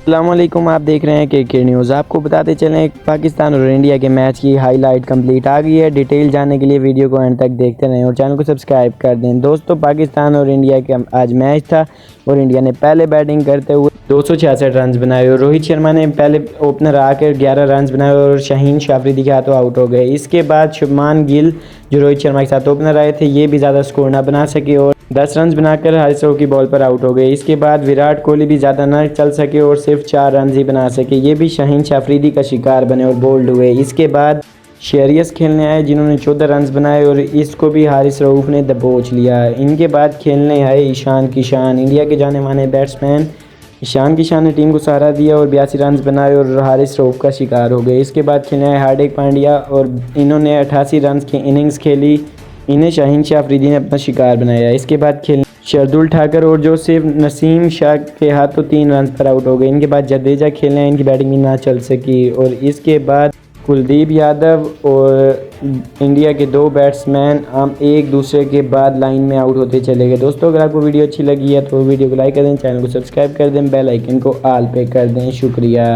अस्सलामुअलैकुम, आप देख रहे हैं के न्यूज़। आपको बताते चलें पाकिस्तान और इंडिया के मैच की हाईलाइट कंप्लीट आ गई है। डिटेल जानने के लिए वीडियो को एंड तक देखते रहें और चैनल को सब्सक्राइब कर दें। दोस्तों, पाकिस्तान और इंडिया का आज मैच था और इंडिया ने पहले बैटिंग करते हुए 266 रन बनाए और रोहित शर्मा ने पहले ओपनर आकर 11 रन बनाए और शाहीन शाफरीदी के हाथों आउट हो गए। इसके बाद शुभमान गिल जो रोहित शर्मा के साथ ओपनर आए थे, ये भी ज़्यादा स्कोर ना बना सके और 10 रन बनाकर हारिस रऊफ की बॉल पर आउट हो गए। इसके बाद विराट कोहली भी ज़्यादा न चल सके और सिर्फ 4 रन ही बना सके, ये भी शाहीन शाफरीदी का शिकार बने और बोल्ड हुए। इसके बाद शेरियस खेलने आए जिन्होंने 14 रन बनाए और इसको भी हारिस रऊफ ने दबोच लिया। इनके बाद खेलने आए ईशान किशन, इंडिया के जाने माने बैट्समैन। ईशान किशन ने टीम को सहारा दिया और 82 रन बनाए और हारिस रऊफ का शिकार हो गए। इसके बाद खेलने आए हार्दिक पांड्या और इन्होंने 88 रन की इनिंग्स खेली, इन्हें शाहीन शाह अफरीदी ने अपना शिकार बनाया। इसके बाद खेल शार्दुल ठाकर और जो सिर्फ नसीम शाह के हाथों 3 रन पर आउट हो गए। इनके बाद जडेजा खेलने, इनकी बैटिंग भी ना चल सकी और इसके बाद कुलदीप यादव और इंडिया के 2 बैट्समैन हम एक दूसरे के बाद लाइन में आउट होते चले गए। दोस्तों, अगर आपको वीडियो अच्छी लगी है तो वीडियो को लाइक कर दें, चैनल को सब्सक्राइब कर दें, बेल आइकन को ऑल पे कर दें। शुक्रिया।